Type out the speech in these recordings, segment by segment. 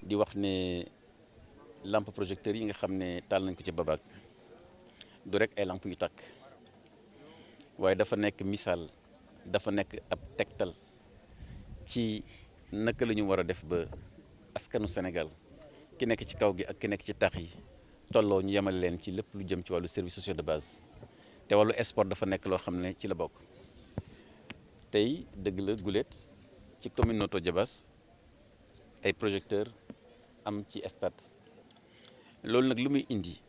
di wax ne lampe projecteur yi nga xam ne taal nañ ko ci Babac du rek ay lampe yu tàkk waaye dafa nekk misaal dafa nekk ab tegtal ci naka la ñu war a def ba askanu Sénégal ki nekk ci kaw gi ak ki nekk ci tax yi tolloo ñu yemale leen ci lépp lu jëm ci wàllu services sociaux de base te wàllu sport dafa nekk loo xam ne ci la bokk. tey dëgg la guléet ci commune Notto Diobass ay projecteurs am ci stade loolu nag lu muy indi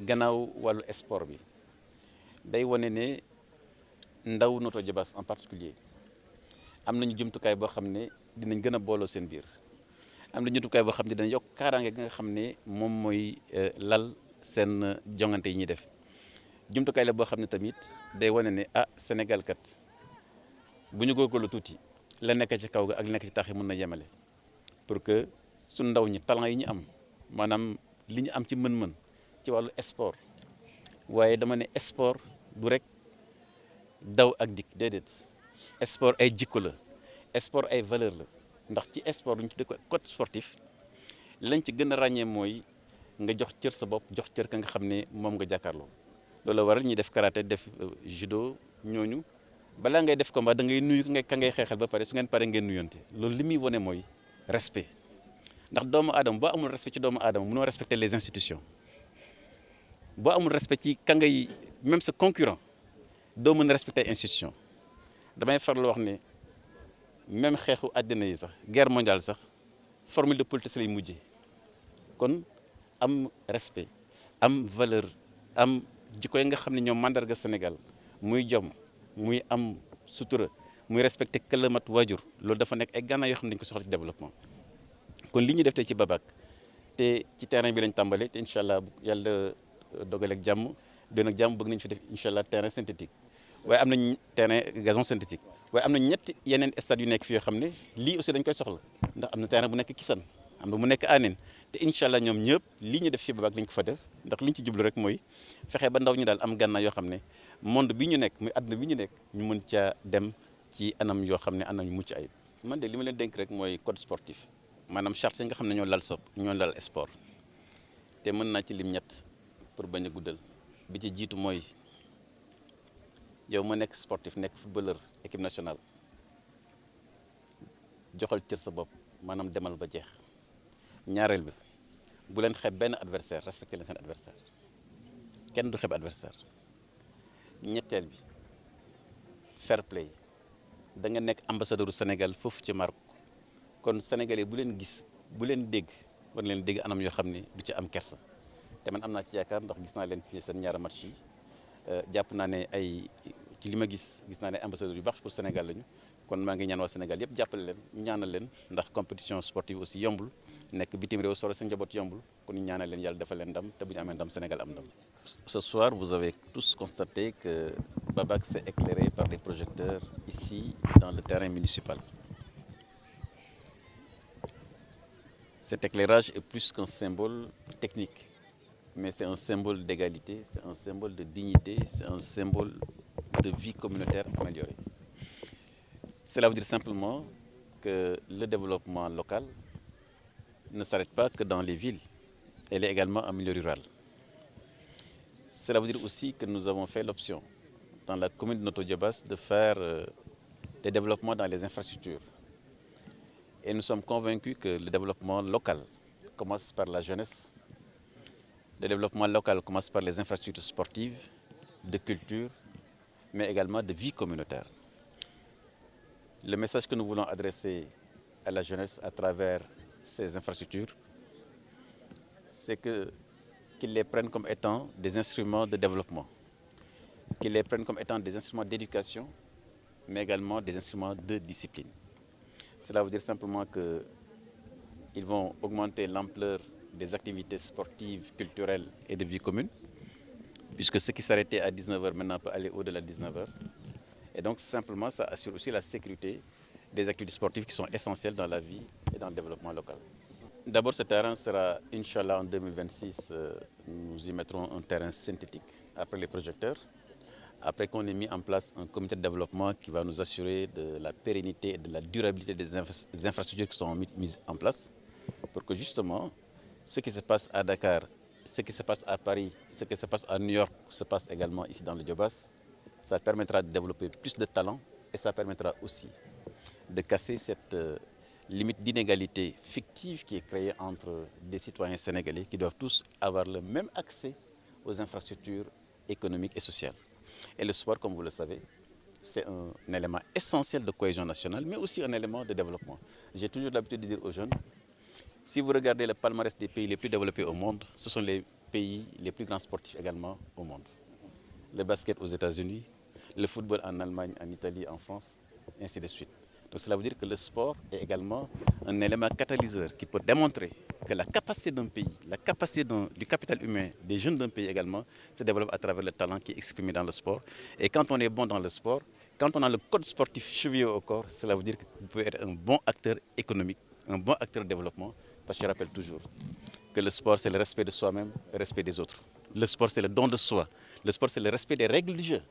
gannaaw wàllu sport bi day wane ne ndaw Notto Diobass en particulier am nañu jumtukaay boo xam ne dinañ gën a booloo seen biir am nañu jumtukaay boo xam ne dina yokk kaaraange gi nga xam ne moom mooy lal seen jongante yi ñuy def jumtukaay la boo xam ne tamit day wane ne Sénégal kat bu ñu góorgóorlu tuuti la nekk ci kaw ga ak la nekk ci tax yi mën na yemale pour que suñu ndaw ñi talent yi ñu am maanaam li ñu am ci mën-mën ci wàllu sport waaye dama ne sport du rek daw ak dikk déedéet sport ay jikko la sport ay valeur la ndax ci sport lu ñu tuddee ko code sportif lañ ci gën a ràññee mooy nga jox cër sa bopp jox cër ka nga xam ne moom nga jàkkaarloo loolu la waral ñuy def karaté def judo ñooñu balaa ngay def combat da ngay nuyu ka ngay xeexal ba pare su ngeen pare ngeen nuyonte loolu li muy wane mooy respect ndax doomu aadama boo amul respect ci doomu aadama mënoo respecter les institutions boo amul respect ci ka ngay même sa concurrent doo mën a respecter institution damay farlu wax ne même xeexu àddina yi sax guerre mondiale sax formule de politesse lay mujjee kon am respect am valeur am jikko yi nga xam ne ñoom mandarga Sénégal muy jom muy am sutura muy respecté këlamat waajur loolu dafa nekk ay gànnaay yoo xam ne dañu ko soxla ci développement kon li ñu def tey ci Babac te ci terrain bi lañ tàmbale te incha allah yàlla dogal ak jàmm doon ak jàmm bëgg nañu fi def incha allah terrain synthétique waaye am nañ terrain gazon synthétique waaye am na ñetti yeneen stade yu nekk fi yoo xam ne lii aussi dañ koy soxla ndax am na terrain bu nekk Kisane am na mu nekk Anen te incha allah ñoom ñëpp lii ñu def fi Babac lañ ko fa def ndax liñ ci jublu rek mooy fexe ba ndaw ñi daal am gànnaay yoo xam ne monde bi ñu nekk muy àdduna bi ñu nekk ñu mën caa dem ci anam yoo xam ne anam yu mucc ayib. man de li ma leen dénk rek mooy code sportif maanaam charte yi nga xam ne ñoo lal ñoo lal sport te mën naa ci lim ñett pour bañ a guddal bi ci jiitu mooy yow ma nekk sportif nekk footballeur équipe nationale joxal cër sa bopp maanaam demal ba jeex ñaareel bi bu leen xeeb benn adversaire respecté leen seen adversaire kenn du xeeb adversaire ñetteel bi fair play da nga nekk ambassadeur du Sénégal foofu ci Maroc kon sénégalais bu leen gis bu leen dégg war leen dégg anam yoo xam ne du ci am kersa te man am naa ci yaakaar ndax gis naa leen ci seen ñaari match yi jàpp naa ne ay ci li ma gis naa ne ambassadeur yu baax pour Sénégal lañu kon maa ngi ñaan waa Sénégal yëpp jàppale leen ñu ñaanal leen ndax compétition sportive aussi yombul nekk bitim réew solo seen njaboot yombul kon ñu ñaanal leen yàlla defal leen ndam te bu ñu amee ndam Sénégal am ndam. Ce soir, vous avez tous constaté que Babac s'est éclairé par des projecteurs ici dans le terrain municipal. Cet éclairage est plus qu'un symbole technique, mais c'est un symbole d'égalité, c'est un symbole de dignité, c'est un symbole de vie communautaire améliorée. Cela veut dire simplement que le développement local ne s'arrête pas que dans les villes, elle est également en milieu rural. Cela veut dire aussi que nous avons fait l'option dans la commune de Notto Diobass de faire des développements dans les infrastructures. Et nous sommes convaincus que le développement local commence par la jeunesse, le développement local commence par les infrastructures sportives, de culture, mais également de vie communautaire. Le message que nous voulons adresser à la jeunesse à travers ces infrastructures, c'est qu'ils les prennent comme étant des instruments de développement, qu'ils les prennent comme étant des instruments d'éducation, mais également des instruments de discipline. Cela veut dire simplement qu'ils vont augmenter l'ampleur des activités sportives, culturelles et de vie commune, puisque ce qui s'arrêtait à 19h maintenant peut aller au-delà de 19h. Et donc simplement, ça assure aussi la sécurité des activités sportives qui sont essentielles dans la vie et dans le développement local. D'abord, ce terrain sera, Inch'Allah, en 2026, nous y mettrons un terrain synthétique après les projecteurs, après qu'on ait mis en place un comité de développement qui va nous assurer de la pérennité et de la durabilité des infrastructures qui sont mises en place. pour que justement ce qui se passe à Dakar, ce qui se passe à Paris, ce qui se passe à New York, se passe également ici dans le Diobass. Ça permettra de développer plus de talents et ça permettra aussi de casser cette limite d'inégalité fictive qui est créée entre des citoyens sénégalais qui doivent tous avoir le même accès aux infrastructures économiques et sociales. Et le sport, comme vous le savez, c'est un élément essentiel de cohésion nationale, mais aussi un élément de développement. J'ai toujours l'habitude de dire aux jeunes, si vous regardez le palmarès des pays les plus développés au monde, ce sont les pays les plus grands sportifs également au monde. Le basket aux États-Unis, le football en Allemagne, en Italie, en France, et ainsi de suite. Donc cela veut dire que le sport est également un élément catalyseur qui peut démontrer que la capacité d'un pays, la capacité du capital humain des jeunes d'un pays également se développe à travers le talent qui est exprimé dans le sport. Et quand on est bon dans le sport, quand on a le code sportif chevillé au corps, cela veut dire que vous pouvez être un bon acteur économique, un bon acteur de développement. Parce que je rappelle toujours que le sport, c'est le respect de soi-même, le respect des autres. Le sport, c'est le don de soi. Le sport, c'est le respect des règles du jeu.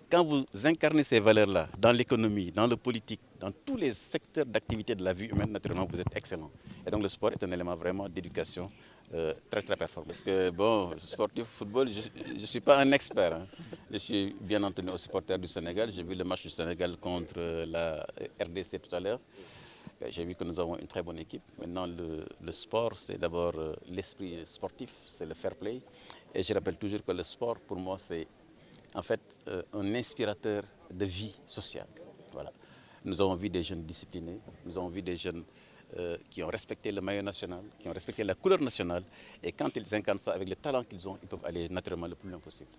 Quand vous incarnez ces valeurs-là dans l'économie, dans le politique, dans tous les secteurs d'activité de la vie humaine, naturellement, vous êtes excellent. Et donc le sport est un élément vraiment d'éducation très très performant. Parce que bon, sportif football, je ne suis pas un expert. Hein. Je suis bien entendu au supporter du Sénégal. J'ai vu le match du Sénégal contre la RDC tout à l'heure. J'ai vu que nous avons une très bonne équipe. Maintenant, le sport, c'est d'abord l'esprit sportif, c'est le fair play. Et je rappelle toujours que le sport, pour moi, c'est en fait un inspirateur de vie sociale. Voilà. Nous avons vu des jeunes disciplinés, nous avons vu des jeunes qui ont respecté le maillot national, qui ont respecté la couleur nationale. Et quand ils incarnent ça avec le talent qu'ils ont, ils peuvent aller naturellement le plus loin possible.